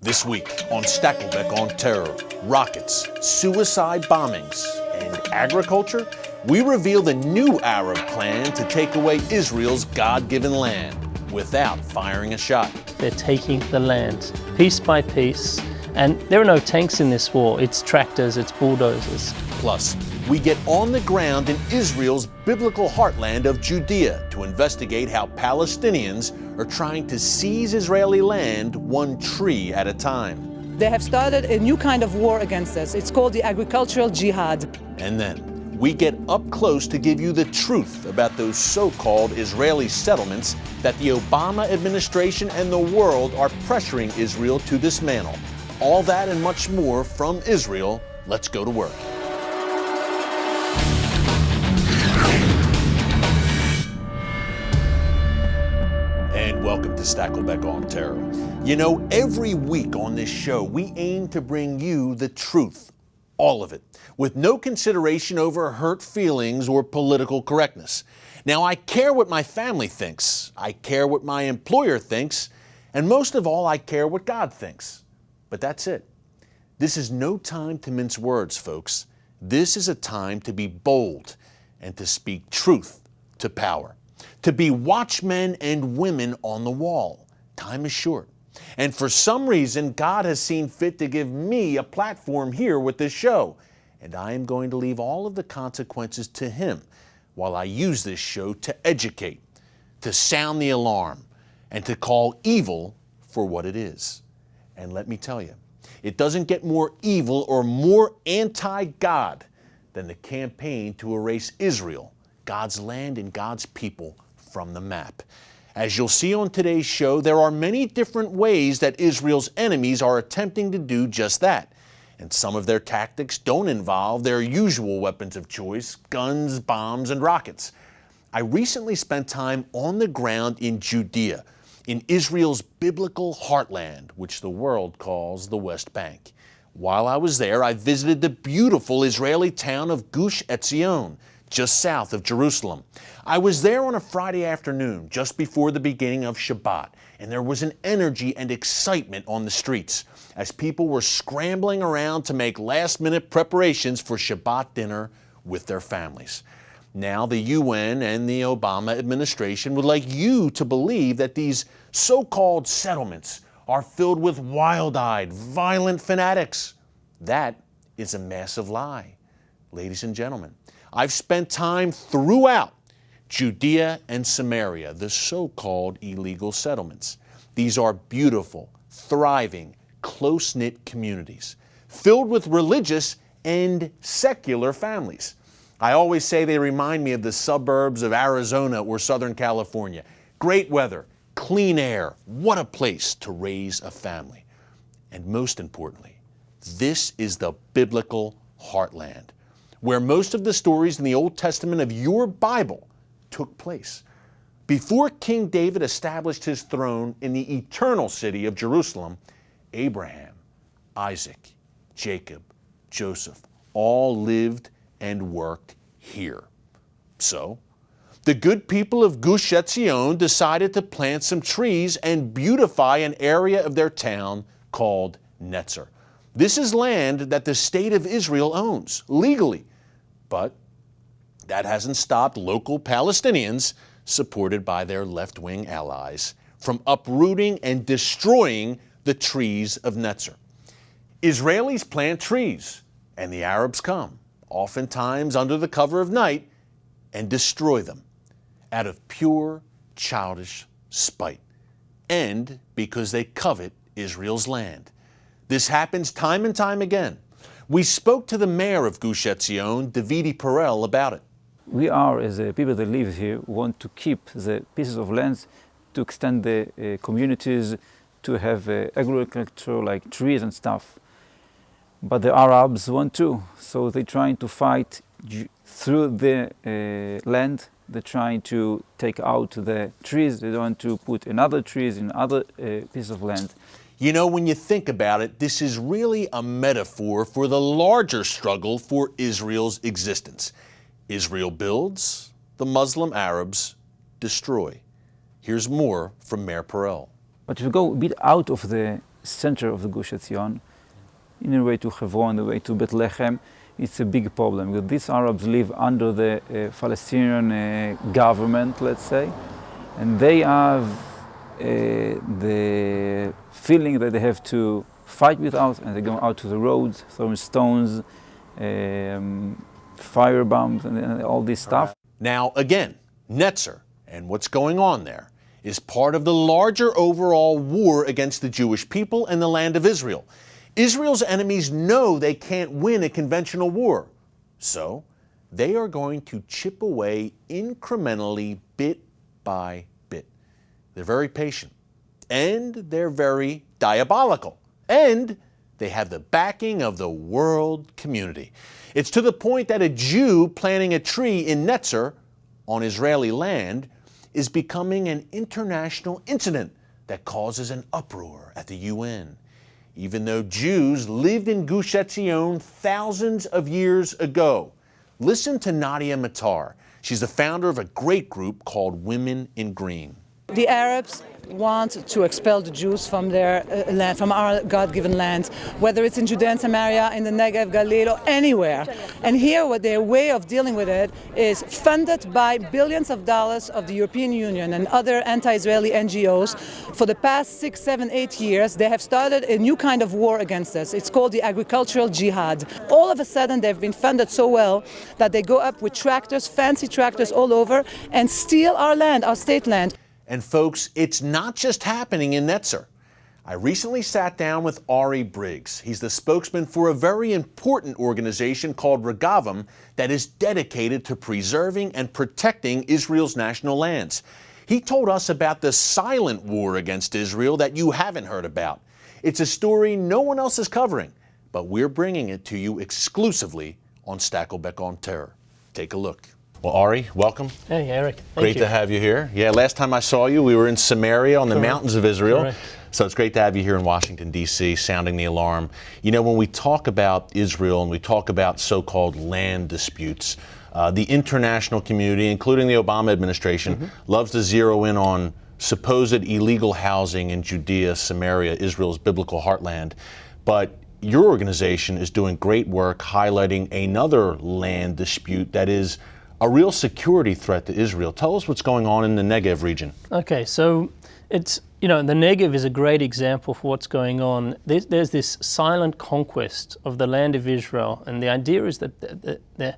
This week on Stakelbeck on terror, rockets, suicide bombings, and agriculture, we reveal the new Arab plan to take away Israel's God-given land without firing a shot. They're taking the land piece by piece, and there are no tanks in this war. It's tractors, it's bulldozers. Plus, we get on the ground in Israel's biblical heartland of Judea to investigate how Palestinians are trying to seize Israeli land one tree at a time. They have started a new kind of war against us. It's called the agricultural jihad. And then we get up close to give you the truth about those so-called Israeli settlements that the Obama administration and the world are pressuring Israel to dismantle. All that and much more from Israel. Let's go to work. And welcome to Stakelbeck on Terror. You know, every week on this show, we aim to bring you the truth, all of it, with no consideration over hurt feelings or political correctness. Now, I care what my family thinks, I care what my employer thinks, and most of all, I care what God thinks. But that's it. This is no time to mince words, folks. This is a time to be bold and to speak truth to power, to be watchmen and women on the wall. Time is short. And for some reason, God has seen fit to give me a platform here with this show. And I am going to leave all of the consequences to Him while I use this show to educate, to sound the alarm, and to call evil for what it is. And let me tell you, it doesn't get more evil or more anti-God than the campaign to erase Israel, God's land and God's people, from the map. As you'll see on today's show, there are many different ways that Israel's enemies are attempting to do just that. And some of their tactics don't involve their usual weapons of choice, guns, bombs, and rockets. I recently spent time on the ground in Judea, in Israel's biblical heartland, which the world calls the West Bank. While I was there, I visited the beautiful Israeli town of Gush Etzion, just south of Jerusalem. I was there on a Friday afternoon, just before the beginning of Shabbat, and there was an energy and excitement on the streets as people were scrambling around to make last-minute preparations for Shabbat dinner with their families. Now, the UN and the Obama administration would like you to believe that these so-called settlements are filled with wild-eyed, violent fanatics. That is a massive lie. Ladies and gentlemen, I've spent time throughout Judea and Samaria, the so-called illegal settlements. These are beautiful, thriving, close-knit communities, filled with religious and secular families. I always say they remind me of the suburbs of Arizona or Southern California. Great weather, clean air, what a place to raise a family. And most importantly, this is the biblical heartland, where most of the stories in the Old Testament of your Bible took place. Before King David established his throne in the eternal city of Jerusalem, Abraham, Isaac, Jacob, Joseph all lived and worked here. So, the good people of Gush Etzion decided to plant some trees and beautify an area of their town called Netzer. This is land that the state of Israel owns, legally. But that hasn't stopped local Palestinians, supported by their left-wing allies, from uprooting and destroying the trees of Netzer. Israelis plant trees, and the Arabs come, oftentimes under the cover of night, and destroy them out of pure, childish spite, and because they covet Israel's land. This happens time and time again. We spoke to the mayor of Gush Etzion, Davidi Perel, about it. We are, as people that live here, want to keep the pieces of land, to extend the communities, to have agriculture like trees and stuff. But the Arabs want to, so they're trying to fight through the land. They're trying to take out the trees. They want to put another trees in other pieces of land. You know, when you think about it, this is really a metaphor for the larger struggle for Israel's existence. Israel builds, the Muslim Arabs destroy. Here's more from Mayor Perel. But if you go a bit out of the center of the Gush Etzion, in the way to Hebron, the way to Bethlehem. It's a big problem because these Arabs live under the Palestinian government, let's say, and they have the feeling that they have to fight with us, and they go out to the roads, throwing stones, fire bombs, and all this stuff. Now, again, Netzer and what's going on there is part of the larger overall war against the Jewish people and the land of Israel. Israel's enemies know they can't win a conventional war, so they are going to chip away incrementally, bit by bit. They're very patient, and they're very diabolical, and they have the backing of the world community. It's to the point that a Jew planting a tree in Netzer on Israeli land is becoming an international incident that causes an uproar at the UN. Even though Jews lived in Gush Etzion thousands of years ago. Listen to Nadia Matar. She's the founder of a great group called Women in Green. The Arabs want to expel the Jews from their land, from our God-given land, whether it's in Judea and Samaria, in the Negev, Galilee, or anywhere. And here, what their way of dealing with it is funded by billions of dollars of the European Union and other anti-Israeli NGOs. For the past 6, 7, 8 years, they have started a new kind of war against us. It's called the agricultural jihad. All of a sudden, they've been funded so well that they go up with tractors, fancy tractors all over, and steal our land, our state land. And folks, it's not just happening in Netzer. I recently sat down with Ari Briggs. He's the spokesman for a very important organization called Regavim that is dedicated to preserving and protecting Israel's national lands. He told us about the silent war against Israel that you haven't heard about. It's a story no one else is covering, but we're bringing it to you exclusively on Stakelbeck on Terror. Take a look. Well, Ari, welcome. Hey, Eric. Great to have you here. Yeah, last time I saw you, we were in Samaria on the mountains of Israel. Correct. So it's great to have you here in Washington, D.C., sounding the alarm. You know, when we talk about Israel and we talk about so-called land disputes, the international community, including the Obama administration, loves to zero in on supposed illegal housing in Judea, Samaria, Israel's biblical heartland. But your organization is doing great work highlighting another land dispute that is a real security threat to Israel. Tell us what's going on in the Negev region. Okay, so it's, the Negev is a great example for what's going on. There's this silent conquest of the land of Israel, and the idea is that the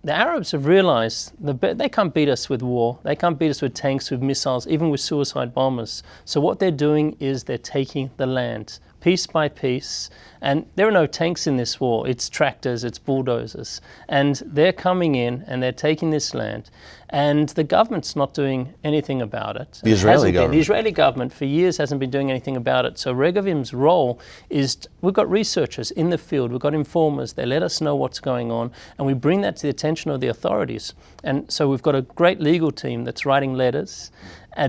Arabs have realized they can't beat us with war. They can't beat us with tanks, with missiles, even with suicide bombers. So what they're doing is they're taking the land piece by piece, and there are no tanks in this war. It's tractors, it's bulldozers, and they're coming in and they're taking this land, and the government's not doing anything about it. The Israeli government. The Israeli government for years hasn't been doing anything about it. So Regavim's role is, we've got researchers in the field, we've got informers, they let us know what's going on, and we bring that to the attention of the authorities. And so we've got a great legal team that's writing letters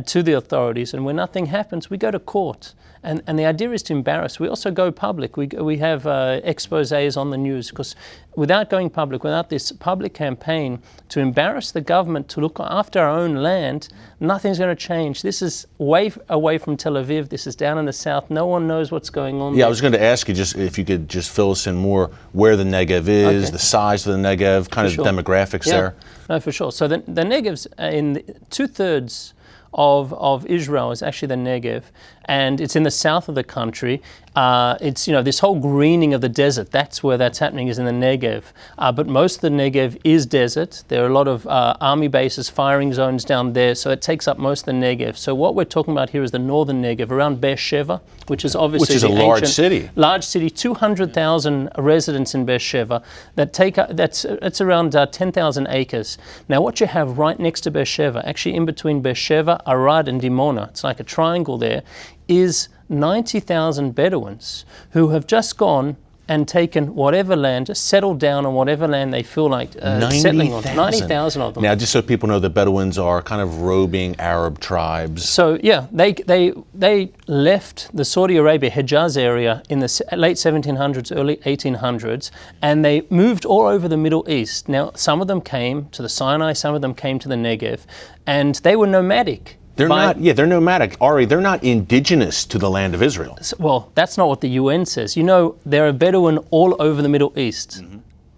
to the authorities, and when nothing happens, we go to court. And the idea is to embarrass. We also go public. We have exposés on the news, because without going public, without this public campaign to embarrass the government to look after our own land, nothing's going to change. This is way away from Tel Aviv. This is down in the south. No one knows what's going on there. I was going to ask you just if you could just fill us in more where the Negev is, the size of the Negev, kind of demographics there. No, for sure. So the Negev's in 2/3 of Israel is actually the Negev, and it's in the south of the country. It's, this whole greening of the desert, that's where that's happening, is in the Negev. But most of the Negev is desert. There are a lot of army bases, firing zones down there, so it takes up most of the Negev. So what we're talking about here is the northern Negev, around Beersheba, which is obviously a large city. Large city, 200,000 residents in Beersheba. That's around 10,000 acres. Now what you have right next to Beersheba, actually in between Beersheba, Arad and Dimona, it's like a triangle there, is 90,000 Bedouins who have just gone and taken whatever land, just settled down on whatever land they feel like settling on. 90,000 of them. Now, just so people know, the Bedouins are kind of roving Arab tribes. So yeah, they left the Saudi Arabia, Hejaz area in the late 1700s, early 1800s, and they moved all over the Middle East. Now, some of them came to the Sinai, some of them came to the Negev, and they were nomadic. They're not, they're nomadic. Ari, they're not indigenous to the land of Israel. Well, that's not what the UN says. You know, there are Bedouin all over the Middle East.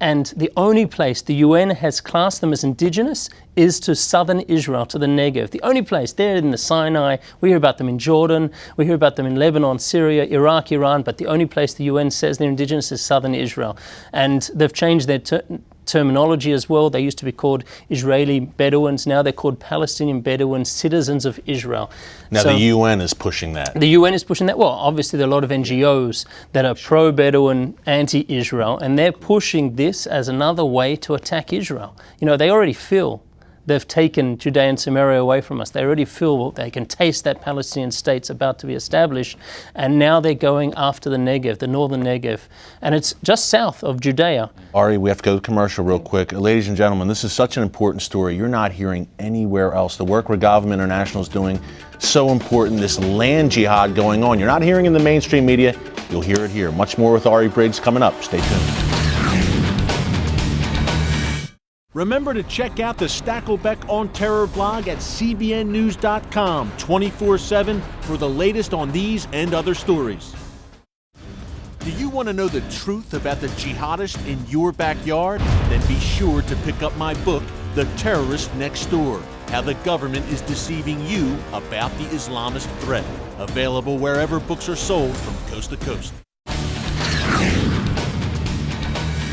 And the only place the UN has classed them as indigenous is to southern Israel, to the Negev. The only place, they're in the Sinai. We hear about them in Jordan. We hear about them in Lebanon, Syria, Iraq, Iran. But the only place the UN says they're indigenous is southern Israel. And they've changed their terminology as well. They used to be called Israeli Bedouins. Now they're called Palestinian Bedouins, citizens of Israel. Now the UN is pushing that. The UN is pushing that. Well, obviously there are a lot of NGOs that are pro-Bedouin, anti-Israel, and they're pushing this as another way to attack Israel. You know, they already feel they've taken Judea and Samaria away from us. They already feel they can taste that Palestinian state's about to be established, and now they're going after the Negev, the northern Negev, and it's just south of Judea. Ari, we have to go to commercial real quick. Ladies and gentlemen, this is such an important story. You're not hearing anywhere else. The work Regavim International is doing, so important. This land jihad going on. You're not hearing in the mainstream media. You'll hear it here. Much more with Ari Briggs coming up. Stay tuned. Remember to check out the Stakelbeck on Terror blog at cbnnews.com 24/7 for the latest on these and other stories. Do you want to know the truth about the jihadist in your backyard? Then be sure to pick up my book, The Terrorist Next Door: How the Government is Deceiving You About the Islamist Threat. Available wherever books are sold from coast to coast.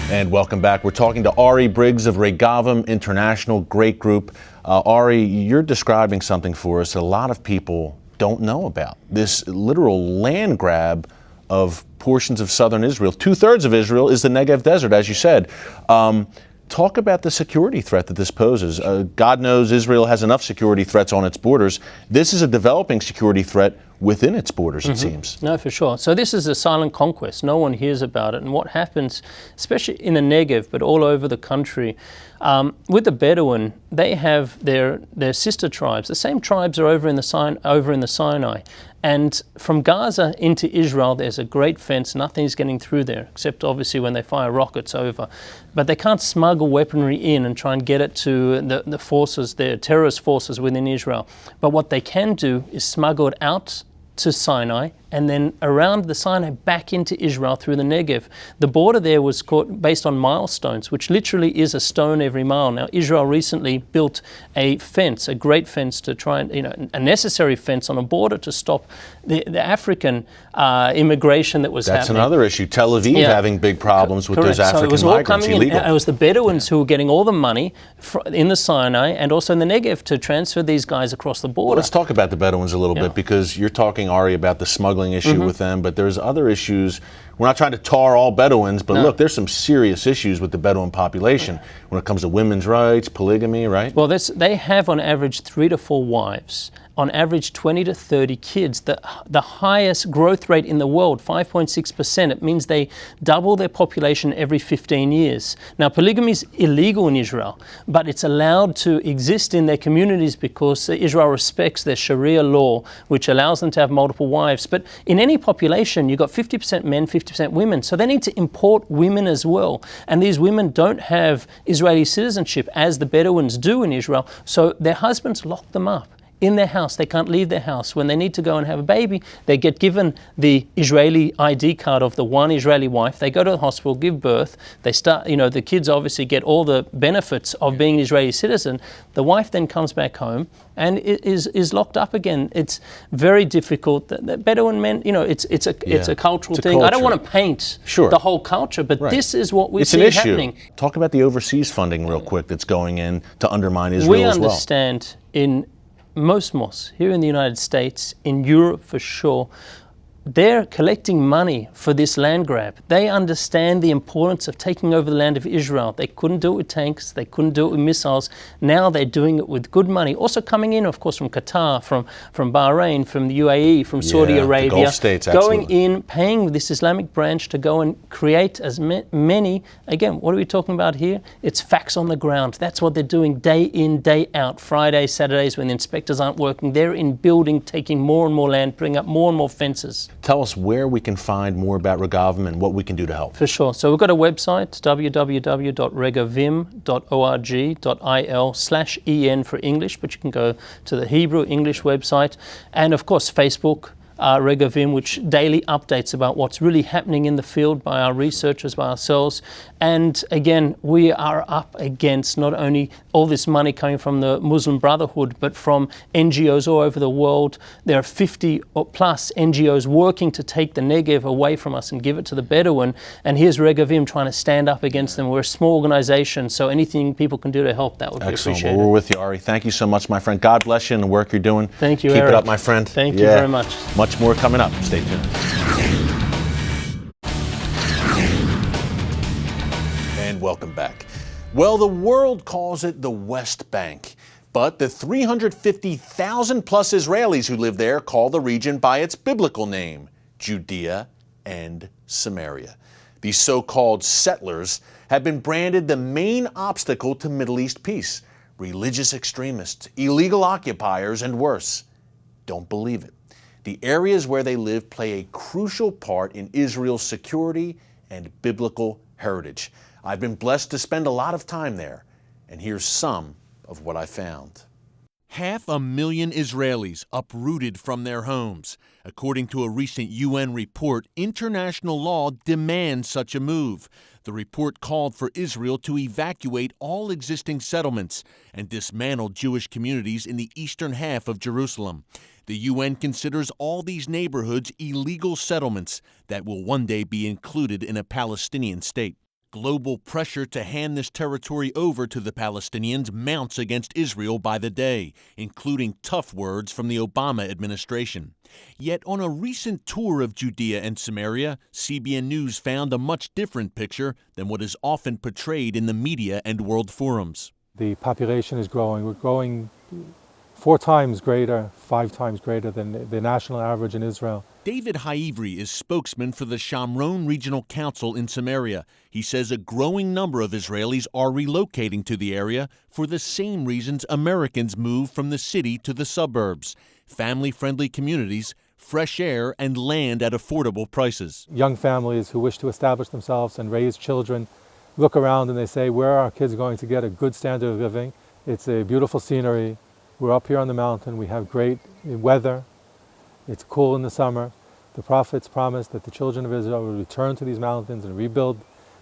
And welcome back. We're talking to Ari Briggs of Regavim International, great group. Ari, you're describing something for us that a lot of people don't know about. This literal land grab of portions of southern Israel. 2/3 of Israel is the Negev Desert, as you said. Talk about the security threat that this poses. God knows Israel has enough security threats on its borders. This is a developing security threat within its borders, it seems. No, for sure. So this is a silent conquest. No one hears about it. And what happens, especially in the Negev, but all over the country, with the Bedouin, they have their sister tribes. The same tribes are over in the Sinai. And from Gaza into Israel, there's a great fence. Nothing's getting through there, except obviously when they fire rockets over. But they can't smuggle weaponry in and try and get it to the forces, the terrorist forces within Israel. But what they can do is smuggle it out to Sinai, and then around the Sinai back into Israel through the Negev. The border there was based on milestones, which literally is a stone every mile. Now, Israel recently built a fence, a great fence to try and, a necessary fence on a border to stop the African immigration that was happening. That's another issue. Tel Aviv having big problems with those African migrants, illegal. It was the Bedouins who were getting all the money in the Sinai and also in the Negev to transfer these guys across the border. Well, let's talk about the Bedouins a little bit, because you're talking, Ari, about the smuggling issue with them, but there's other issues. We're not trying to tar all Bedouins, but look, there's some serious issues with the Bedouin population when it comes to women's rights, polygamy, right? Well, they have on average 3 to 4 wives, on average 20 to 30 kids, the highest growth rate in the world, 5.6%. It means they double their population every 15 years. Now, polygamy is illegal in Israel, but it's allowed to exist in their communities because Israel respects their Sharia law, which allows them to have multiple wives. But in any population, you've got 50% men, 50% women. So they need to import women as well. And these women don't have Israeli citizenship as the Bedouins do in Israel. So their husbands lock them up in their house. They can't leave their house. When they need to go and have a baby, they get given the Israeli ID card of the one Israeli wife. They go to the hospital, give birth. They start, the kids obviously get all the benefits of being an Israeli citizen. The wife then comes back home and is locked up again. It's very difficult. The Bedouin men, it's a cultural thing. Culture. I don't want to paint the whole culture, but this is what we see happening. Talk about the overseas funding real quick that's going in to undermine Israel as well. We understand in most mosques here in the United States, in Europe for sure, they're collecting money for this land grab. They understand the importance of taking over the land of Israel. They couldn't do it with tanks. They couldn't do it with missiles. Now they're doing it with good money. Also coming in, of course, from Qatar, from Bahrain, from the UAE, from Saudi Arabia. The Gulf states, going in, paying this Islamic branch to go and create as many. Again, what are we talking about here? It's facts on the ground. That's what they're doing day in, day out. Fridays, Saturdays, when the inspectors aren't working, they're in building, taking more and more land, putting up more and more fences. tell us where we can find more about Regavim and what we can do to help. For sure. So we've got a website, www.regavim.org.il/en for English, but you can go to the Hebrew English website, and of course Facebook, Regavim, which daily updates about what's really happening in the field by our researchers, by ourselves. And again, we are up against not only all this money coming from the Muslim Brotherhood, but from NGOs all over the world. There are 50 or plus NGOs working to take the Negev away from us and give it to the Bedouin. And here's Regavim trying to stand up against them. We're a small organization, so anything people can do to help, that would be Excellent. appreciated. Well, we're with you, Ari. Thank you so much, my friend. God bless you and the work you're doing. Thank you, Keep Eric. it up, my friend. Thank you very much. Much more coming up. Stay tuned. And welcome back. Well, the world calls it the West Bank, but the 350,000 plus Israelis who live there call the region by its biblical name, Judea and Samaria. These so-called settlers have been branded the main obstacle to Middle East peace. Religious extremists, illegal occupiers, and worse. Don't believe it. The areas where they live play a crucial part in Israel's security and biblical heritage. I've been blessed to spend a lot of time there, and here's some of what I found. 500,000 Israelis uprooted from their homes. According to a recent UN report, international law demands such a move. The report called for Israel to evacuate all existing settlements and dismantle Jewish communities in the eastern half of Jerusalem. The UN considers all these neighborhoods illegal settlements that will one day be included in a Palestinian state. Global pressure to hand this territory over to the Palestinians mounts against Israel by the day, including tough words from the Obama administration. Yet on a recent tour of Judea and Samaria, CBN News found a much different picture than what is often portrayed in the media and world forums. The population is growing. We're growing 4 times greater, 5 times greater than the national average in Israel. David Haivri is spokesman for the Shamron Regional Council in Samaria. He says a growing number of Israelis are relocating to the area for the same reasons Americans move from the city to the suburbs: family-friendly communities, fresh air, and land at affordable prices. Young families who wish to establish themselves and raise children look around and they say, where are our kids going to get a good standard of living? It's a beautiful scenery. We're up here on the mountain. We have great weather. It's cool in the summer. The prophets promised that the children of Israel would return to these mountains and rebuild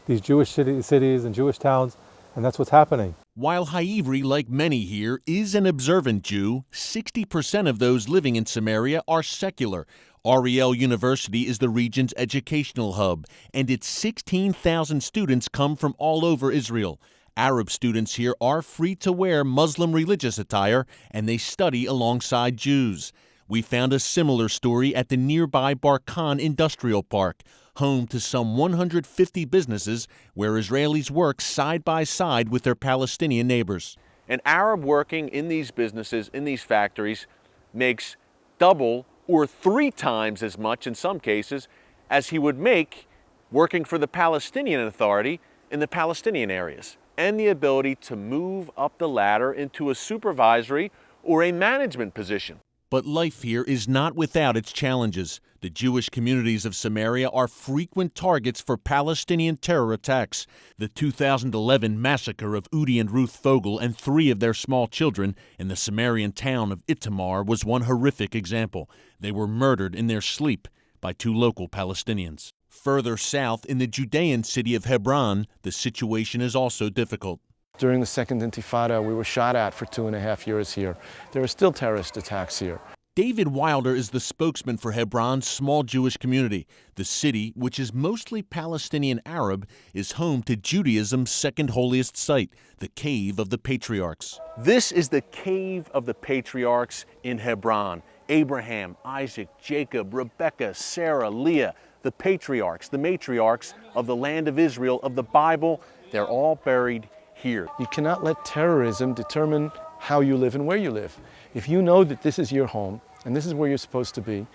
these Jewish cities and Jewish towns, and that's what's happening. While Haivri, like many here, is an observant Jew, 60% of those living in Samaria are secular. Ariel University is the region's educational hub, and its 16,000 students come from all over Israel. Arab students here are free to wear Muslim religious attire, and they study alongside Jews. We found a similar story at the nearby Barkan Industrial Park, home to some 150 businesses where Israelis work side by side with their Palestinian neighbors. An Arab working in these businesses, in these factories, makes double or 3 times as much in some cases as he would make working for the Palestinian Authority in the Palestinian areas, and the ability to move up the ladder into a supervisory or a management position. But life here is not without its challenges. The Jewish communities of Samaria are frequent targets for Palestinian terror attacks. The 2011 massacre of Udi and Ruth Fogel and 3 of their small children in the Samarian town of Itamar was one horrific example. They were murdered in their sleep by 2 local Palestinians. Further south, in the Judean city of Hebron, the situation is also difficult. During the Second Intifada, we were shot at for 2.5 years here. There are still terrorist attacks here. David Wilder is the spokesman for Hebron's small Jewish community. The city, which is mostly Palestinian Arab, is home to Judaism's second holiest site, the Cave of the Patriarchs. This is the Cave of the Patriarchs in Hebron. Abraham, Isaac, Jacob, Rebekah, Sarah, Leah, the patriarchs, the matriarchs of the land of Israel, of the Bible, they're all buried here. You cannot let terrorism determine how you live and where you live. If you know that this is your home and this is where you're supposed to be,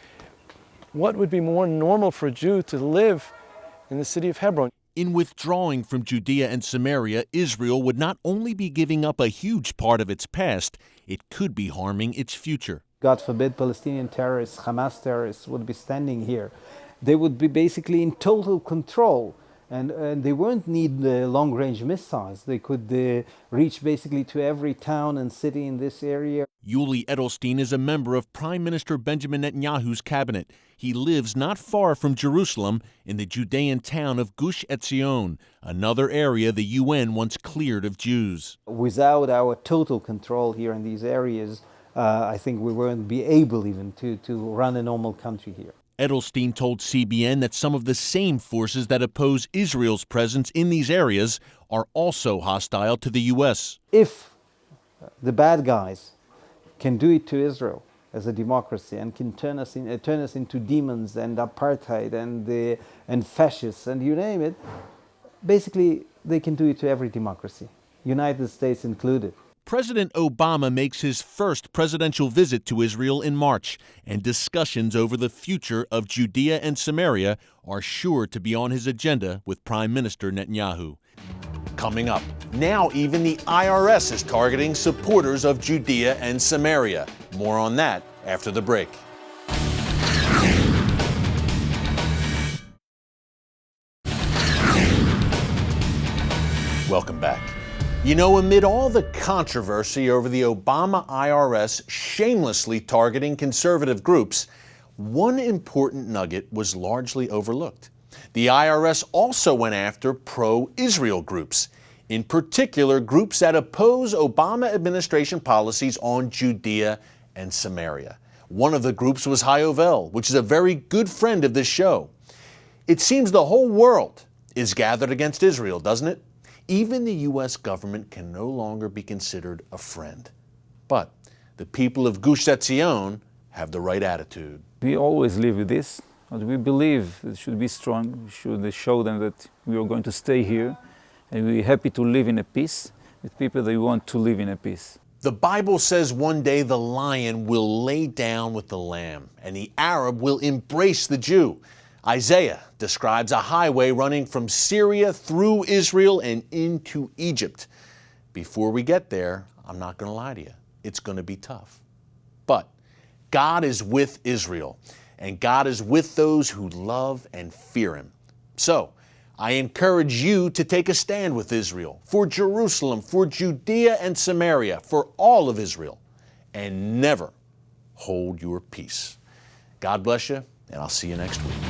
what would be more normal for a Jew to live in the city of Hebron? In withdrawing from Judea and Samaria, Israel would not only be giving up a huge part of its past, it could be harming its future. God forbid, Palestinian terrorists, Hamas terrorists would be standing here. They would be basically in total control, and they won't need long-range missiles. They could reach basically to every town and city in this area. Yuli Edelstein is a member of Prime Minister Benjamin Netanyahu's cabinet. He lives not far from Jerusalem in the Judean town of Gush Etzion, another area the UN once cleared of Jews. Without our total control here in these areas, I think we won't be able even to run a normal country here. Edelstein told CBN that some of the same forces that oppose Israel's presence in these areas are also hostile to the U.S. If the bad guys can do it to Israel as a democracy and can turn us into demons and apartheid and fascists and you name it, basically they can do it to every democracy, United States included. President Obama makes his first presidential visit to Israel in March, and discussions over the future of Judea and Samaria are sure to be on his agenda with Prime Minister Netanyahu. Coming up, now even the IRS is targeting supporters of Judea and Samaria. More on that after the break. Welcome back. You know, amid all the controversy over the Obama IRS shamelessly targeting conservative groups, one important nugget was largely overlooked. The IRS also went after pro-Israel groups, in particular groups that oppose Obama administration policies on Judea and Samaria. One of the groups was Hayovel, which is a very good friend of this show. It seems the whole world is gathered against Israel, doesn't it? Even the U.S. government can no longer be considered a friend. But the people of Gush Etzion have the right attitude. We always live with this, but we believe it should be strong. We should show them that we are going to stay here and we're happy to live in a peace with people that want to live in a peace. The Bible says one day the lion will lay down with the lamb and the Arab will embrace the Jew. Isaiah describes a highway running from Syria through Israel and into Egypt. Before we get there, I'm not going to lie to you, it's going to be tough. But God is with Israel, and God is with those who love and fear Him. So, I encourage you to take a stand with Israel, for Jerusalem, for Judea and Samaria, for all of Israel, and never hold your peace. God bless you, and I'll see you next week.